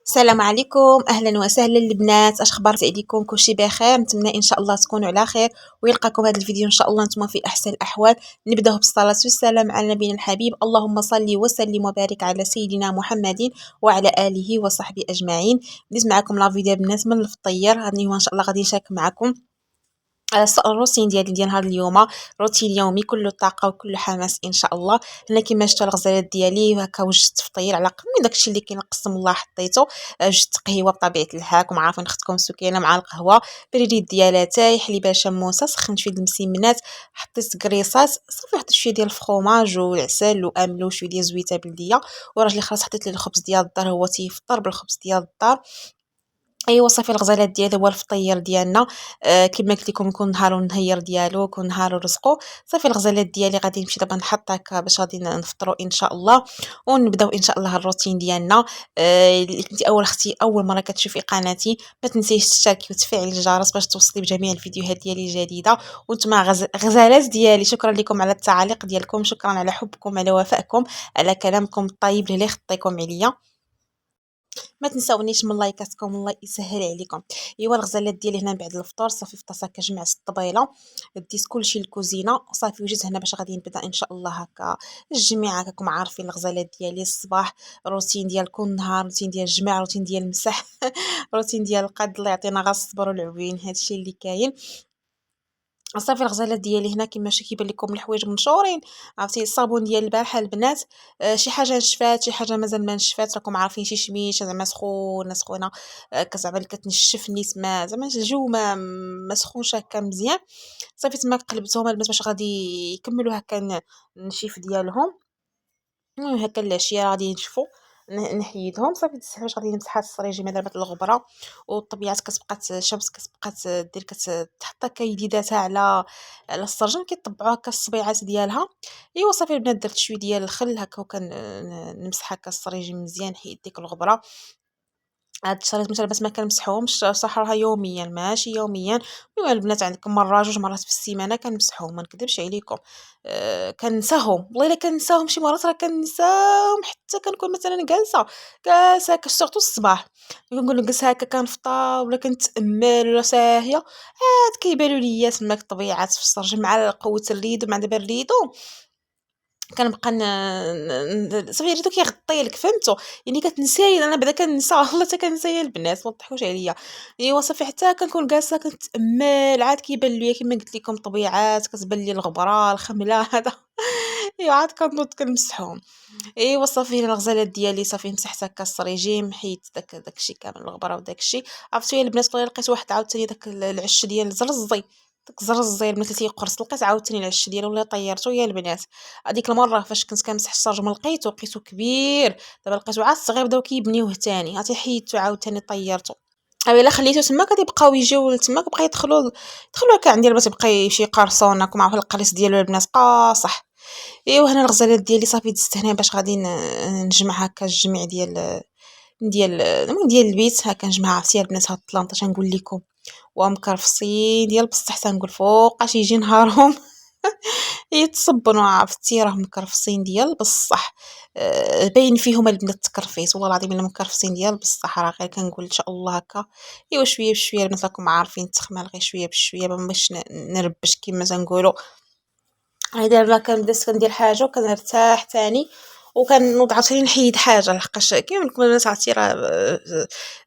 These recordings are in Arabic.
السلام عليكم، اهلا وسهلا البنات. اش اخبار عليكم؟ كلشي بخير؟ نتمنى ان شاء الله تكونوا على خير ويلقاكم هذا الفيديو ان شاء الله نتوما في احسن الاحوال. نبداو بالصلاه والسلام على نبينا الحبيب. اللهم صل وسلم وبارك على سيدنا محمد وعلى اله وصحبه اجمعين. بديت معكم لا فيديو البنات من الفطير. هذه ان شاء الله غادي نشارك معكم الروتين ديال نهار اليوم. روتين يومي كله طاقه وكله حماس ان شاء الله. هنا كما شفتوا الغزالات ديالي هكا وجدت فطير على قمي داكشي اللي كاين قسم الله حطيته. وجدت قهوه بطبيعه الحال، راكم عارفين اختكم سكينه مع القهوه، بريد ديالاتاي، حليبه شموسه، سخنت شويه المسمنات، حطيت كريصات صافي، حطيت شويه ديال الفخوماج والعسل واملو وشويه ديال زويته بلديه. وراجلي خلاص حطيت ليه الخبز ديال الدار، هو تيفطر بالخبز ديال الدار. ايوا صافي الغزالات ديالي هو الفطير ديالنا. كما قلت لكم يكون نهار ونهير ديالو، يكون نهار رزقو. صافي الغزالات ديالي غادي نمشي دابا نحط هكا باش غادي نفطروا ان شاء الله ونبداو ان شاء الله الروتين ديالنا. اللي كنتي اول مره كتشوفي قناتي ما تنسيش تشتركي وتفعلي الجرس باش توصلي بجميع الفيديوهات ديالي الجديده. وانتم غزالات ديالي، شكرا لكم على التعاليق ديالكم، شكرا على حبكم، على وفائكم، على كلامكم الطيب اللي خطيكم عليا. ما تنساونيش من لايكاتكم، الله يسهل عليكم. ايوا الغزالات ديالي هنا بعد الفطور صافي في طاسه كنجمع 6 بيضه، ديت كلشي للكوزينه صافي وجيت هنا باش غادي نبدا ان شاء الله هكا الجميع. راكم عارفين الغزالات ديالي الصباح روتين ديال كل نهار، روتين ديال الجمع، روتين ديال المسح روتين ديال القاد، الله يعطينا غا الصبر والعوين، هادشي اللي كاين. صافي الغزالات ديالي هنا كما كيبان لكم الحوايج منشورين. عرفتي الصابون ديال البارحه البنات، شي حاجه نشفات شي حاجه مازال ما نشفات، راكم عارفين شي شميشه زعما سخونه، كزعما كتنشف نيت، ما زعما الجو ما سخونش هكا مزيان. صافي تما قلبتهم البنات باش غادي يكملوا هكا النشيف ديالهم. المهم هكا العشيه غادي ينشفوا، نحيدهم صافي. باش غادي نمسح هاد السريجيمه دابا الغبره والطبيعات كتبقى الشمس كتبقى دير كتحط هكا يديداتها على السرجم، كيطبعوا هكا الصبيعات ديالها. ايوا صافي البنات درت شويه ديال الخل هكا وكان نمسح هكا السريجيم مزيان، حيد ديك الغبره. هاد الشريط مثلا بس ما كنمسحوهمش، صح راها يوميا ماشي يوميا. المهم البنات عندكم مره جوج مرات في السيمانه كنمسحوهم، ما نكذبش عليكم. كنساهم والله الا كنساهم، شي مرات راه كنساهم حتى كنكون مثلا جالسه هكا سورتو الصباح، كنكون جالسه هكا كنفطر ولا كنتامل ولا ساهيه، عاد كيبانوا ليا تماك الطبيعات في السرج مع قوه الريدو، مع دابا الريدو كنبقى صافي ريتو كيغطي لك، فهمتوا؟ يعني كتنساي، انا بعدا كنسى والله حتى كنسى البنات، ما تضحكوش عليا. ايوا صافي حتى كنكون جالسه كنتامل، عاد كيبان ليا كما قلت لكم طبيعات، كتبان لي الغبره الخمله هذا ايوا عاد كنوض كنمسحهم. ايوا صافي الغزالات ديالي صافي مسحت هكا السريجيم، حيت داكشي كامل الغبره وداكشي. عرفتوا يا البنات والله لقيت واحد عاوتاني داك العش ديال الزرزي، داك الزرزي البنات اللي تيقرص، لقيت عاوتاني العش ديالو والله طيرته يا البنات. هذيك المره فاش كنت كنمسح الشرجم لقيتو كبير، دابا لقيتو عاد صغير بداو كيبنيوه تاني، عرفتي حيدتو عاوتاني طيرته. او الا خليتو تما كيبقاو يجيو تما كيبقى يدخلوا هكا عندي البنات، يبقى يمشي يقرصونا، راكم عارفين القريص ديالو البنات قاصح. ايوا هنا الغزالات ديالي صافي دزت هنا باش غادي نجمع هكا الجميع المهم ديال البيت هكا نجمع. عرفتي البنات هاد الطلانطه نقول لكم ومكرفسين ديال بصح تنقول فوقاش يجي نهارهم يتصبنوا، عرفتي راه مكرفسين ديال بصح. باين فيهم البنات التكرفيس، والله العظيم الا مكرفسين ديال بصح، راه غير كنقول ان شاء الله هكا. ايوا شويه بشويه البنات راكم عارفين التخمال، غير شويه بشويه باش نربش كما تنقولوا. هذا ما كنبداش كندير حاجه وكنرتاح تاني وكنوض عاوتاني نحيد حاجه، لحقاش كيما نقول البنات عرفتي راه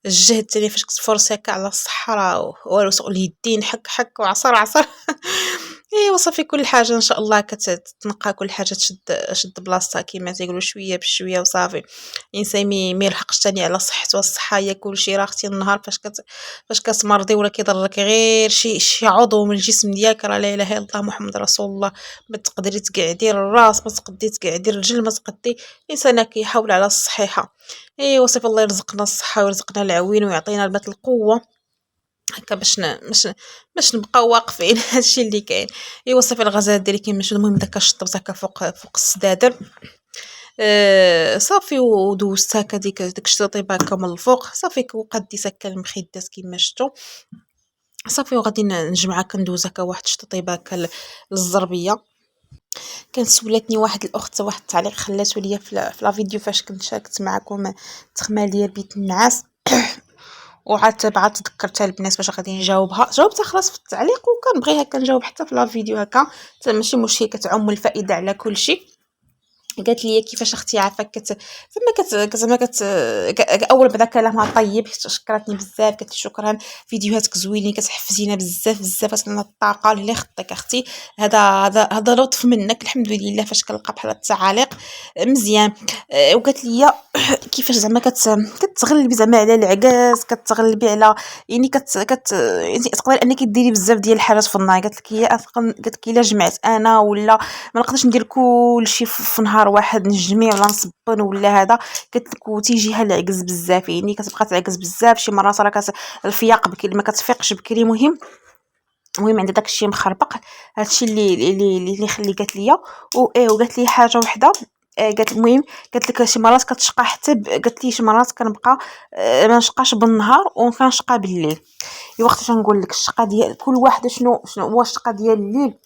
الجهد تاني فاش كتفرسي هكا على الصحه راه والو، سوق اليدين حك حك وعصر عصر ايوا صافي كل حاجه ان شاء الله كتتنقى، كل حاجه شد بلاصتها كما تيقولوا شويه بشويه وصافي. الانسان ما يلحقش تاني على صحته، والصحه هي كلشي. راه اختي النهار فاش كتمرضي ولا كيضرك غير شي عضو من الجسم ديالك، راه لا اله الا الله محمد رسول الله، ما تقدري تقعدي الراس، ما تقدري تقعدي الرجل، ما تقدري. الانسان كيحاول على الصحيحه. ايوا صافي الله يرزقنا الصحه ويرزقنا العوين ويعطينا البات القوه هكا باش نبقاو واقفين هادشي اللي كاين. ايوا صافي الغزال ديالي كيما شفتوا، المهم داك الشطبت هكا فوق السدادر. صافي ودوزت هكا داك الشطيب هكا من الفوق صافي، وقديت هكا المخدات كيما شفتوا. صافي وغادي نجمع كندوز هكا واحد الشطيب هكا للزربيه. كانت سولاتني واحد الاخت واحد التعليق خلاتو ليا في لا فيديو فاش كنت شاركت معكم التخمال ديال بيت النعاس. وعاد تبعت تذكرتها البنات باش غادي نجاوبها، جاوبتها خلاص في التعليق، وكنبغي هكا نجاوب حتى في لا فيديو هكا، حتى ماشي مشكل، كتعم الفائده على كل شيء. قالت لي كيفاش اختي عافاك زعما اول بدا كلامها طيب، شكرتني بزاف، قالت لي شكرا، فيديوهاتك زوينين، كتحفزينا بزاف بزاف، عطينا الطاقه اللي خطيك اختي، هذا لطف منك، الحمد لله فاش كنلقى بحال التعاليق مزيان. وقالت لي كيفاش زعما كتغلبي زعما على العكاز، كتغلبي على يعني يعني تقدري انك ديري بزاف ديال الحاجات في النهار. قالت لك الا جمعت انا ولا ما نقدرش ندير كلشي في نهار واحد، نجمع ولا نصبن ولا هذا. قلت لك وتيجيها العجز بزاف، يعني كتبقى تعجز بزاف، شي مرات راه الفياق بكري ما كتفيقش بكري. المهم عندها داكشي مخربق، هادشي اللي خلي قالت لي. وقالت لي حاجه وحده، قالت المهم قالت لك شي مرات كتشقى حتى قالت لي شي مرات كنبقى ما نشقاش بالنهار وكنشقى بالليل. وقت تنقول لك الشقه ديال كل واحد شنو هو الشقه ديال الليل.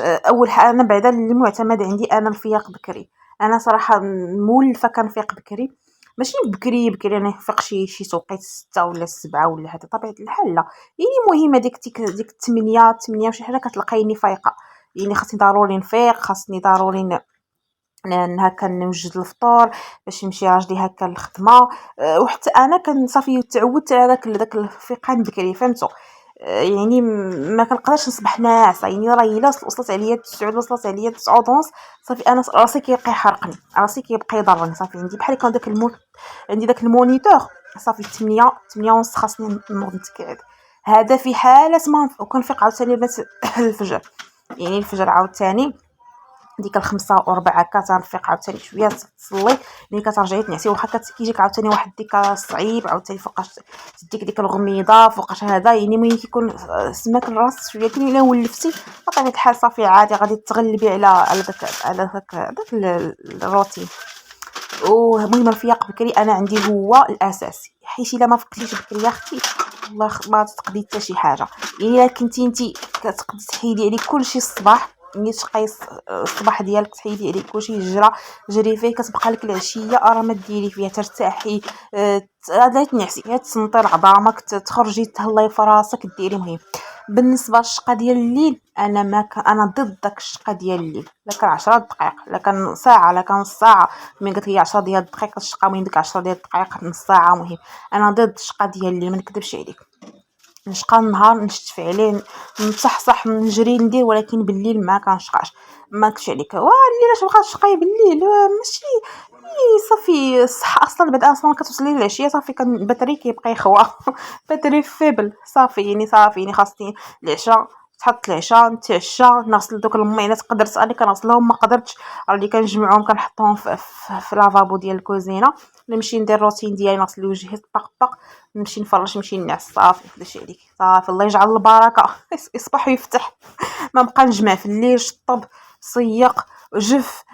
اول حاجه انا بعدا اللي معتمد عندي انا الفياق بكري. انا صراحه مولفه كنفيق بكري، ماشي بكري انا نفيق شي توقيت 6 ولا 7 ولا هذا طبيعه الحال لا. يعني المهم ديك 8 وشي حاجه كتلقايني فايقه، يعني خاصني ضروري نفيق، خاصني ضروري هكا نوجد الفطور باش يمشي راجلي هكا للخدمه. وحتى انا صافي تعودت على داك الفيقان بكري، فهمتوا؟ يعني ما كنقدرش نصبح ناعسه، يعني راه الا وصلت عليا 9 وصلت عليا 9 ونص صافي انا راسي كيبقى يحرقني، راسي كيبقى يضرني، صافي عندي بحال كان داك عندي داك المونيتور صافي 8 ونص خاصني نوض نتقعد. هذا في حاله ما وكنفيق عاوتاني البنات الفجر، يعني الفجر عاوتاني ديك الخمسة وربع هكا تنفيق عاوتاني شويه تصلي، ملي كترجعي تنعسي واخا كيجيك عاوتاني واحد ديك الصعيب عاوتاني فوقاش تديك ديك الغميضه فوقاش هذا، يعني ملي كيكون سماك الراس شويه كاين الا ولفتي بطبيعه الحال صافي عادي غادي تغلبي على داك الروتين. ومهم الفياق بكري انا عندي هو الاساسي، حيت الا ما فقتيش بكري يا اختي والله ما تقدي حتى شي حاجه. يعني الا كنتي انت كتقدي تحيدي عليك كلشي الصباح، ملي تشقاي الصباح ديالك تحيدي عليك كلشي جري فيه، كتبقى لك العشيه راه ما ديري فيها ترتاحي، لا تنعسي غير تسنطي عظامك تخرجي تهلاي في راسك ديري. مهم بالنسبه للشقه ديال الليل انا ما كان انا ضد داك الشقه ديال الليل، لا كان 10 دقائق لا كان ساعه لا كان نص ساعه. من قلت لي 10 ديال الدقائق الشقه، المهم ديك 10 ديال الدقائق نص ساعه. مهم انا ضد الشقه ديال الليل، ما نكذبش عليك، نشقى النهار نشتف عليه نصحصح نجري ندير، ولكن بالليل ما كنشقاش. ما نكذبش عليك الليل اش بغات تشقاي بالليل ماشي صافي الصح اصلا بعد اصلا كتوصلي للعشيه صافي كان الباتري كيبقى يخوى باتري فيبل صافي، يعني خاصني العشاء تحط العشاء نتعشى نغسل دوك المينات قدرت انا كنغسلهم، ما قدرتش راني كنجمعهم كنحطهم في لافابو ديال الكوزينه، نمشي ندير الروتين ديالي نغسل وجهي طق نمشي نفرش نمشي نعس صافي داكشي عليك صافي الله يجعل البركه يصبح ويفتح. ما بقى نجمع في الليل شطب صيق جف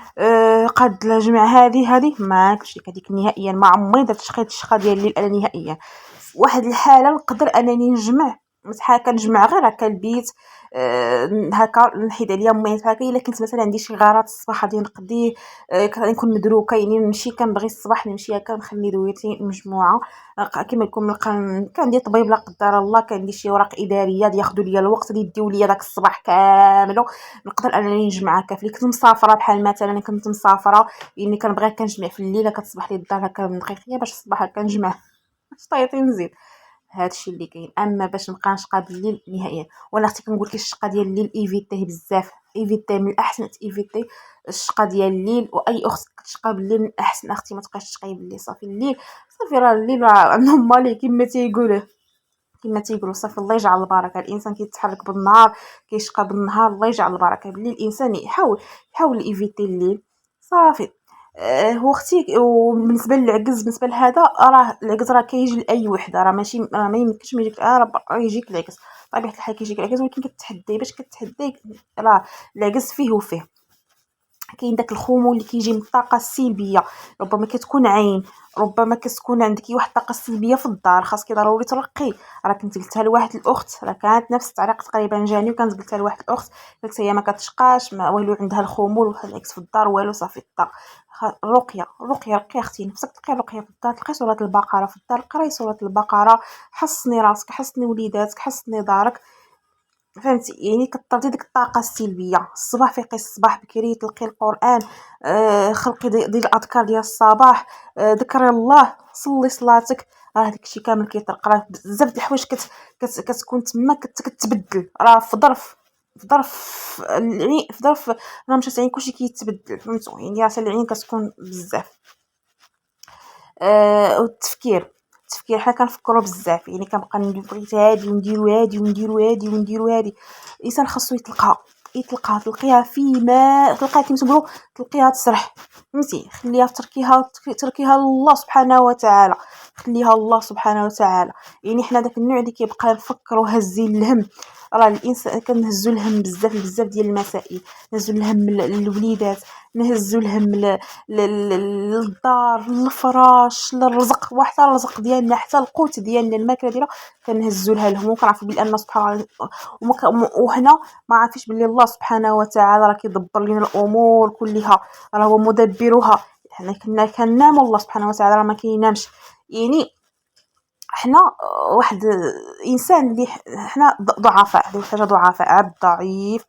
قد لا جمع هذه ما كنتش هذيك نهائيا، ما عمري درت شقيت الشقه ديال الليل انا نهائيا. واحد الحاله نقدر انني نجمع كنجمع غير هكا البيت هكا نحيد عليا ميت هكا. الا كنت مثلا عندي شي غارات الصباح غادي نقضي كنكون مدروكه، يعني نمشي كنبغي الصباح نمشي هكا نخلي دويرتي مجموعه كما يكون كندير طبيب لا قدر الله كندير شي اوراق اداريه ياخذوا لي الوقت اللي يديو لي داك الصباح كامل، نقدر انني نجمع هكا. فلي كنت مسافره بحال مثلا كنت مسافره يعني كنبغي كنجمع في الليل كتصبح لي الدار هكا من دقيقه باش الصباح هكا نجمع شطيطي نزيد. هادشي اللي كاين. اما باش نبقى نشقى بالليل نهائيا، وانا اختي كنقول لك الشقه ديال الليل ايفيتيه بزاف، ايفيتيه من الاحسن ايفيتي الشقه ديال الليل. واي اخت كتشقى بالليل من الاحسن اختي ما تبقاش تشقي بالليل. صافي الليل صافي راه الليل راه عندهم مالي كما تيقولوا صافي الله يجعل البركه. الانسان كيتحرك بالنهار كيشقى بالنهار الله يجعل البركه بالليل. الانسان يحاول ايفيتي الليل صافي. هو اختي وبالنسبه للعجز بالنسبه لهذا راه العجز راه كيجي لاي وحده، راه ماشي راه ما يمكنش ما يجيك راه يجيك العجز طبيعه الحال كيجيك العجز، ولكن كتحدي باش كتحدي راه العجز فيه وفيه. كاين داك الخمول اللي كيجي من الطاقه السلبيه، ربما كتكون عين، ربما كتكون عندك واحد الطاقه سلبيه في الدار خاصك ضروري ترقي. راه كنت قلتها لواحد الاخت، راه كانت نفس التعليق تقريبا جاني، وكانت قلتها لواحد الاخت قلت هي ما كتشقاش ما والو، عندها الخمول وواحد العكس في الدار والو صافي الطاق. الرقيه اختي نفسك تلقي الرقيه في الدار، تلقي سوره البقره في الدار، قراي سوره البقره، حصني راسك، حصني وليداتك، حصني دارك، فهمتي؟ يعني كطردي ديك الطاقه السلبيه. الصباح فيقي الصباح بكري تلقي القران، خلقي ديال الاذكار ديال الصباح، ذكري الله، صلي صلاتك، راه داكشي كامل كيطرق. راه بزاف د الحوايج كتكون تما كتبدل، راه في ظرف العين، في ظرف راه مشات عين كلشي كيتبدل، فهمتوا؟ يعني راه العين كتكون بزاف. والتفكير حنا كنفكروا بزاف، يعني كنبقى بغيت هادي ونديرو هادي ونديرو هادي ونديرو هادي. الانسان خاصو تلقيها فيما تلقاها كيما تقولوا، تلقيها تسرح، فهمتي؟ خليها تركيها لله سبحانه وتعالى، خليها الله سبحانه وتعالى. يعني حنا داك النوع اللي كيبقى نفكر وهزين الهم، راه الانسان كنهزو الهم بزاف ديال المسائل، نهزو الهم للوليدات، نهزو الهم للدار، للفراش، للرزق، وحتى الرزق ديالنا، حتى القوت ديالنا، الماكله ديالنا كنهزو لها الهم، وكنعرفوا بان سبحان الله وحنا ما عارفينش بلي الله سبحانه وتعالى راه كيدبر لنا الامور كلها، راه هو مدبرها. حنا كنا كنناموا، الله سبحانه وتعالى راه ما كينامش. يعني حنا واحد انسان اللي حنا ضعفاء، هذه حاجه ضعفاء، عبد ضعيف،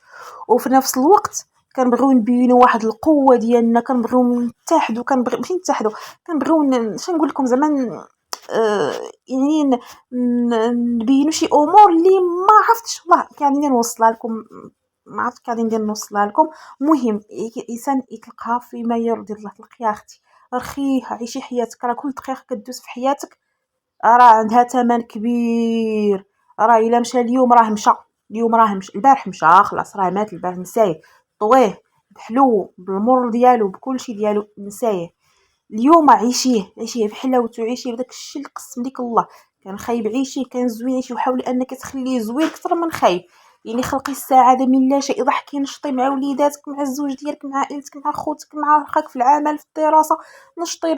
وفي نفس الوقت كنبغيو نبينوا واحد القوه ديالنا، كنبغيو نتحدوا، ماشي نتحدوا، كنبغيو نقول لكم زعما يعني نبينوا شي امور اللي ما عرفتش والله كاع نوصلها لكم، ما عرفت كاع ندير نوصلها لكم. المهم الانسان يتلقاها فيما يرضي الله. تلقيها اختي، رخيها، عيشي حياتك، راه كل دقيقه كدوز في حياتك راه عندها ثمن كبير. راه الا مشى اليوم راه مشى، اليوم راه مشى، البارح مشى خلاص، راه مات البارح، نسايه، طويه بحلو بالمر ديالو بكلشي ديالو، نسايه. اليوم عيشيه بحلاوته، عيشيه بداك الشيء اللي قسم لك الله. كان خايب عيشيه، كان زوين عيشيه، وحاولي انك تخليه زوين اكثر من خايب. يعني خلقي السعاده من لا شيء، ضحكي، نشطي مع وليداتك، مع الزوج ديالك، مع عائلتك، مع خوتك، مع رفقاك في العمل، في الدراسه، نشطي،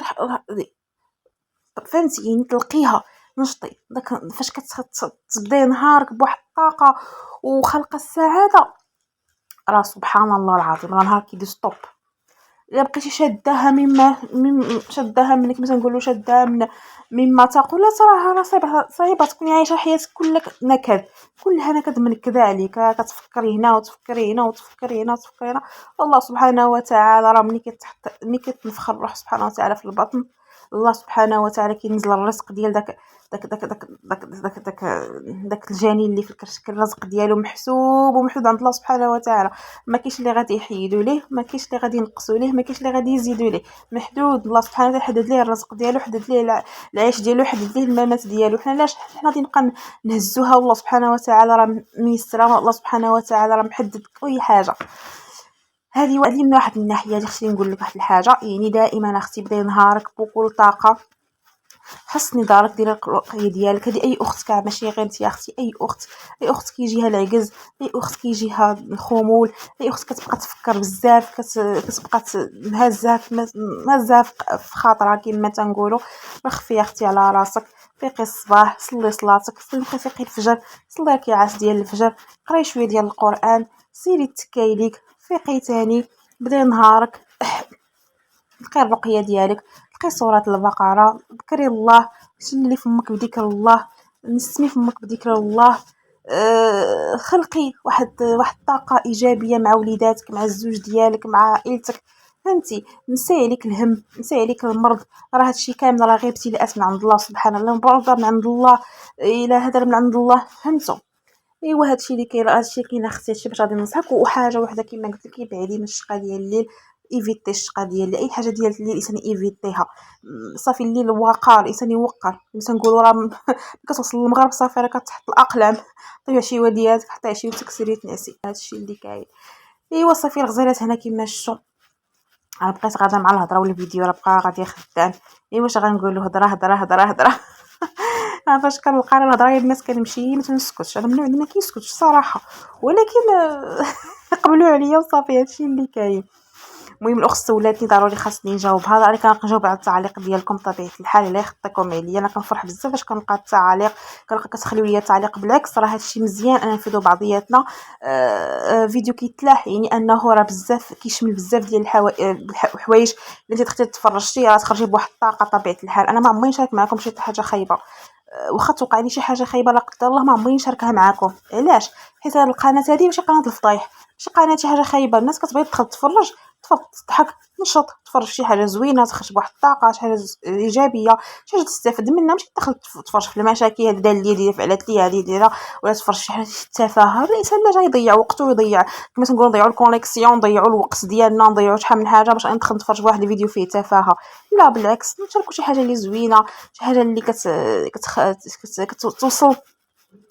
فهمتي؟ يعني تلقيها نشطي داك فاش كتبداي نهارك بواحد الطاقه وخلق السعاده، راه سبحان الله العظيم راه نهار كيدوز طوب. الا بقيتي شاداها شاداها منك، مثلا نقولوا شاداها مما تقول، راه صعيبه تكوني عايشه حياتك كلها نكد، كلها نكد منكده عليك، كتفكري هنا وتفكري هنا وتفكري هنا وتفكري هنا. الله سبحانه وتعالى راه ملي كتنفخ الروح سبحانه وتعالى في البطن، الله سبحانه وتعالى كينزل الرزق ديال داك الجنين اللي في الكرش، الرزق ديالو محسوب ومحدود عند الله سبحانه وتعالى. ما كاينش اللي غادي يحيدوا ليه، ما كاينش اللي غادي ينقصوا ليه، ما كاينش اللي غادي يزيدوا ليه، محدود. الله سبحانه وتعالى حدد ليه الرزق ديالو، حدد ليه العيش ديالو، حدد ليه الممات ديالو. حنا علاش حنا غادي نبقى نهزوها؟ والله سبحانه وتعالى راه ميسره، الله سبحانه وتعالى راه محدد كل حاجه. هذه من واحد الناحيه. خصني نقول لك واحد الحاجه، يعني دائما اختي بداي نهارك بكل طاقه، حسني دارك، ديري الرقيه ديالك. هذه اي اخت كاع، ماشي غير انت يا اختي، اي اخت كيجيها العجز، اي اخت كيجيها الخمول، اي اخت كتبقى تفكر بزاف، كتبقى مهزها في خاطرها كما تنقولوا. رخفي يا اختي على راسك، فيقي الصباح، صلي صلاتك، فيقي الفجر، صلي ركعات ديال الفجر، قراي شويه ديال القران، سيري تكايليك، فيقي تاني، بداي نهارك، لقي الرقيه ديالك، لقي سوره البقره، ذكري الله، شلي فمك بذكر الله، نسمي فمك بذكر الله. خلقي واحد الطاقه ايجابيه مع وليداتك، مع الزوج ديالك، مع عائلتك، فهمتي؟ نسي عليك الهم، نسي عليك المرض، راه هادشي كامل راه غير ابتلاءات من عند الله سبحانه. المرض من عند الله، الى هذا من عند الله، فهمتوا؟ ايوا هادشي اللي كاين، هادشي كاين اختي، هادشي باش غادي ننصحك. وحاجه وحده كما قلت لك، بعدي من الشقه ديال الليل، ايفيتي الشقه ديال الليل، اي حاجه ديال الليل الانسان ايفيتيها. صافي الليل وقار، الانسان يوقر، مثلا نقولوا راه كتوصل المغرب صافي راه كتحط الاقلام، طيب شي وديات، حتى شي وتكسري تنعسي، هادشي اللي كاين. ايوا صافي الغزالات هنا كما شفتوا، انا بقيت غادا مع الهضره والفيديو راه بقى غادي خدام. ايوا واش غنقولوا؟ هضره فاش كنلقى راه الهضره ديال الناس كنمشي ما تنسكتش، انا من النوع اللي ما كيسكتش صراحه، ولكن قبلوا عليا وصافي، هادشي اللي كاين. المهم الاخت سولاتني ضروري خاصني نجاوبها، ضروري كنجاوب على التعليق ديالكم بطبيعه الحال الا خطيكم عليا. انا كنفرح بزاف فاش كنلقى التعاليق، كنلقى كتخليو لي تعليق، بالعكس راه هادشي مزيان انا نفيدو بعضياتنا. فيديو كيتلاح يعني انه راه بزاف كيشمل بزاف ديال الحوايج اللي انت تقدري تفرجتي راه تخرجي بواحد الطاقه طبيعه الحال. انا ما عمري نشارك معكم شي حاجه خايبه، واخا توقع لي شي حاجه خايبه لا قدر الله ما عمري نشاركها معكم. علاش؟ حيت هاد القناه هادي ماشي قناه الفضايح، ماشي قناه شي حاجه خايبه. الناس كتبغي تدخل تفرج، تضحك، تنشط، تفرج شي حاجه زوينه، تخرج بواحد الطاقه، شي حاجه ايجابيه، شي حاجه تستافد منها، ماشي تدخل تفرج في المشاكل هذه دار لي دير فعلت لي هذه ديرها، ولا تفرج شي حاجه تافهه. الانسان لا جاي يضيع وقته ويضيع كما تنقولوا نضيعوا الكونيكسيون، نضيعوا الوقت ديالنا، نضيعوا شحال من حاجه باش ندخل نتفرج واحد الفيديو فيه تافهه. لا بالعكس، نشاركوا شي حاجه اللي زوينه، شي حاجه اللي كتوصل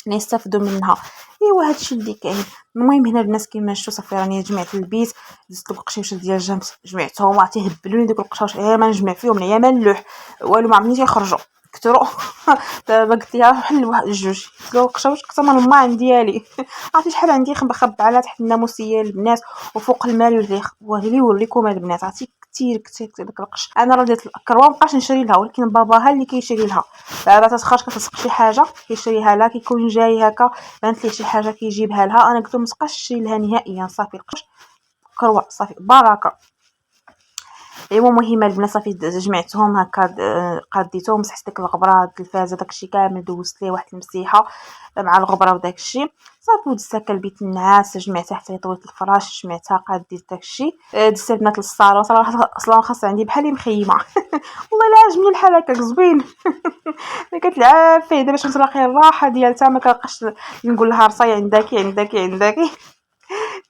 نستافدوا منها. ايوا هادشي اللي كاين. المهم هنا الناس كيما شفتوا صافي راني جمعت البيت، دزت القشيوش ديال الجنب جمعتهم، عرفتي هبلوني دوك القشاوش ما نجمع فيهم يا ما نلوح والو، ما عمرنيش يخرجوا كثروا. دابا قلت لها بحال واحد جوج كيلو القشاوش اكثر من الماعن ديالي. عرفتي شحال عندي خبعه تحت الناموسيه البنات وفوق المال والريخ، وهلي وريكم هاد البنات عرفتي كثير داك القش. انا راه درت الكروه مابقاش نشري لها، ولكن باباها اللي كيشري لها. دابا تتخرج كتلصق شي حاجه كيشريها لها، كيكون جاي هكا بانت ليه شي حاجه كيجيبها لها. انا قلت له متبقاش تشري لها نهائيا، صافي القش كروه صافي بركه. ايوا المهم البنات صافي جمعتهم هكا، قاديتهم، مسحت ديك الغبره التلفازه داكشي كامل، دوزت ليه واحد المسيحه مع الغبره وداكشي صافي، ودزت هكا البيت النعاس، جمعتها حتى طويت الفراش، جمعتها قاديت داكشي، دزت البنات للصالون. صراحه اصلا خاص عندي بحال مخيمه. والله لا عجبني الحال هكاك زوين. كتلعب فيه دابا باش نتلاقي الراحه ديالتها، ما كنبقاش نقول لها رصاي عندك.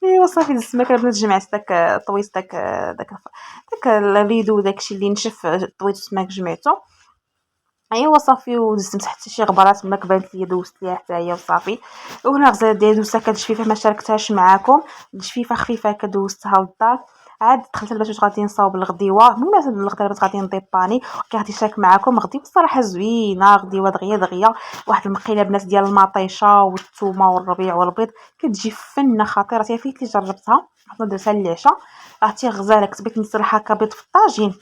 ايوا صافي دزت ما كنبدا جمعت داك طويت داك الريدو وداكشي اللي نشف، طويت تماك جمعته. ايوا صافي ودزت مسحت شي غبرات تماك بانت ليا، دوزت ليها حتى هي وصافي. وهنا الغزاله ديالي دوزتها كتجفيفه، ما شاركتهاش معاكم، جفيفه خفيفه كدوزتها للدار. عاد دخلت لباش واش غادي نصاوب الغديوه. بمناسبه الغداوه غادي نطيباني غادي نشارك معكم غديوه بصراحه زوينه، غديوه دغيا واحد المقيله بنات ديال المطيشه والثومه والربيع والبيض، كتجي فنه خطيره. فين اللي جربتها حنا درتها للعشاء. عرفتي غزاله كتبغي نسرح هكا بيض في الطاجين،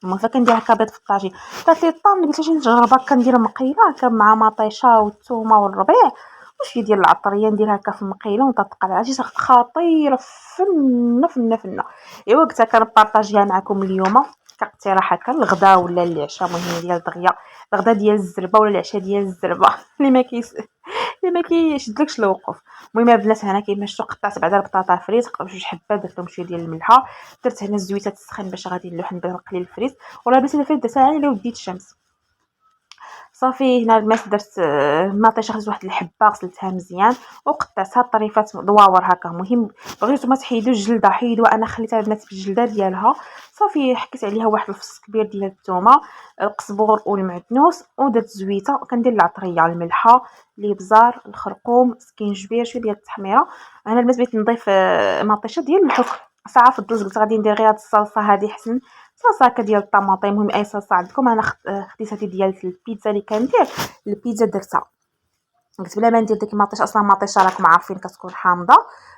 المهم فكندير هكا بيض في الطاجين. قالت لي طن، قلت لها نجربها كندير مقيله هكا مع مطيشه والثومه والربيع وشي ديال العطريه، ندير هكا في المقيله ونطقطق عليها، شي خطيره فنه. ايوا قلت لها كنبارطاجيها معكم اليوم كاقتراح هكا الغدا ولا العشاء، المهم ديال دغيا الغدا ديال الزربه ولا العشاء ديال الزربه. اللي ما كيشدلكش الوقوف. المهم البنات هنا كيما شفتوا قطعت بعدا البطاطا فريت، بجوج حبات، درت لهم شويه ديال الملحه، درت هنا الزويته تسخن باش غادي نلوح نبدا نقلي الفريت. وراه بس الفريت درتها على وديت الشمس. صافي هنا البنات درت مطيشه، خديت واحد الحبه غسلتها مزيان وقطعتها طريفات دواور هكا. المهم بغيتو ما تحيدوا الجلده حيدوا، انا خليتها البنات بالجلده ديالها. صافي حكيت عليها واحد الفص كبير ديال الثومه، القزبور والمعدنوس، ودرت زويته، وكندير العطريه، الملحه، الابزار، الخرقوم، سكينجبير، شويه ديال التحميره. انا البنات بغيت نضيف مطيشه ديال الحك. ساعه فضلت قلت غادي ندير غير هاد الصلصه هذه حسن، صلصه هكا ديال الطماطم. المهم اي صلصه عندكم. انا خديت هذه ديال البيتزا اللي كندير، البيتزا درتها. قلت بلا ما ندير ديك المطيشه، اصلا المطيشه راكم عارفين كتكون حامضه،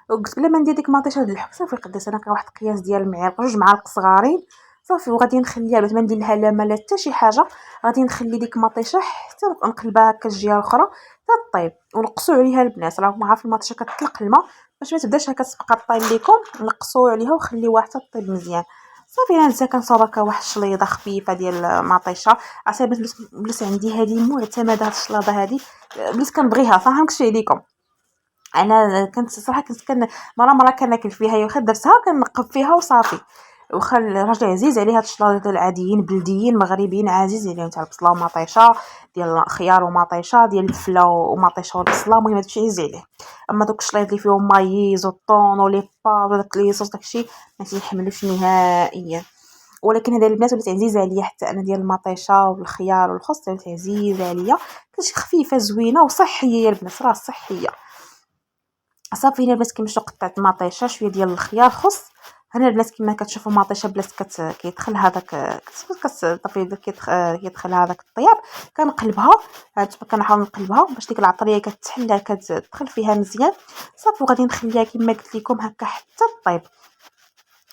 وقلت بلا ما ندير ديك المطيشه د الحك. صافي قديت انا واحد القياس ديال المعالق، جوج معالق صغارين صافي، وغادي نخليها باش ما ندير لها لا ما لا حتى شي حاجه. غادي نخلي ديك المطيشه حتى نقلبها هكا الجهه الاخرى حتى طيب، ونقصوا عليها البنات. راكم عارفين المطيشه كتطلق الماء، باش ما تبداش هكا تبقى طايب ليكم، نقصوا عليها وخليوها حتى طيب مزيان. صافي انا نتا كنصاوب هكا واحد الشليضه خفيفه ديال المطيشه. عسى بلس عندي هذه معتمده، هاد الشلاضه هذه بلس كنبغيها صراحه، مكتبش عليكم. انا كنت صراحه كنت مره كناكل فيها، واخا درتها كنقب فيها وصافي. واخا الراجل عزيز عليه هاد الشلاضات العاديين بلديين مغربيين، عزيز عليهم تاع البصله ومطيشه، ديال الخيار ومطيشه، ديال الفله ومطيشه والبصله، المهم هادشي عزيز عليه. اما دوك الشلايض اللي فيهم مايز والطون ولي با وداك لي صوص داكشي ما تيحملوش نهائيا. ولكن هذا البنات ولات عزيزه عليا، حتى انا ديال المطيشه والخيار والخس ولات عزيزه عليا، كلشي خفيفه زوينه وصحيه يا البنات، راه صحيه. صافي هنا البنات كيما شفتوا قطعت مطيشه، شويه ديال الخيار، خص. هنا البنات كما كتشوفوا مطيشه بلاص كيدخل هذاك كتصافي كيدخل هذاك الطياب، كنقلبها. كنحاول نقلبها باش ديك العطريه كتحلى كتدخل فيها مزيان. صافي وغادي نخليها كما قلت لكم هكا حتى طيب.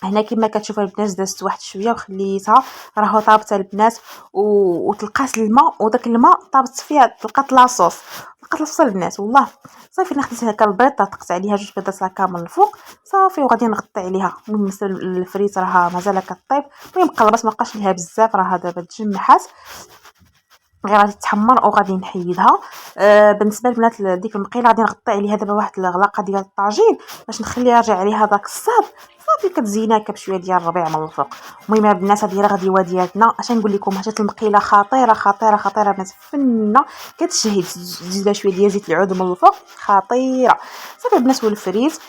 هنا كما كتشوفوا البنات دازت واحد شويه وخليتها راهو طابت البنات وتلقات الماء وداك الماء طابت فيه تلقات لاصوص البنات والله صافي. انا خديت هكا البيض طقت عليها جوج بيضات هكا من الفوق صافي وغادي نغطي عليها. المهم الفريت راه مازال كطيب، المهم قلبات ما بقاش ليها بزاف، راه دابا تجمعات غير غادي تحمر وغادي نحيدها. بالنسبه للبنات ديك المقيله غادي نغطي عليها دابا واحد الغلاقه ديال الطاجين باش نخليها يرجع عليها داك الصاد صافي. كتزينها بشويه ديال الربيع من الفوق. المهم البنات هذه هي الغديوه ديالنا. اش نقول لكم، حاجه المقيله خطيره خطيره خطيره بنات، فنه كتشهي. تزيد شويه ديال زيت العود من الفوق خطيره صافي البنات. والفريت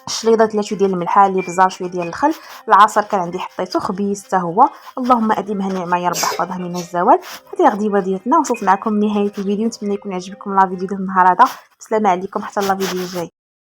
الشليضه ديال شويه ديال الملحه اللي بزار شويه ديال الخل، العصير كان عندي حطيته خبيز حتى هو. اللهم اديمها النعمه يا رب احفظها من الزوال. هذه غديوه ديالنا، وصلت معكم لنهايه الفيديو. نتمنى يكون عجبكم لا فيديو ديال النهار هذا. بسلامه عليكم حتى لا فيديو جاي.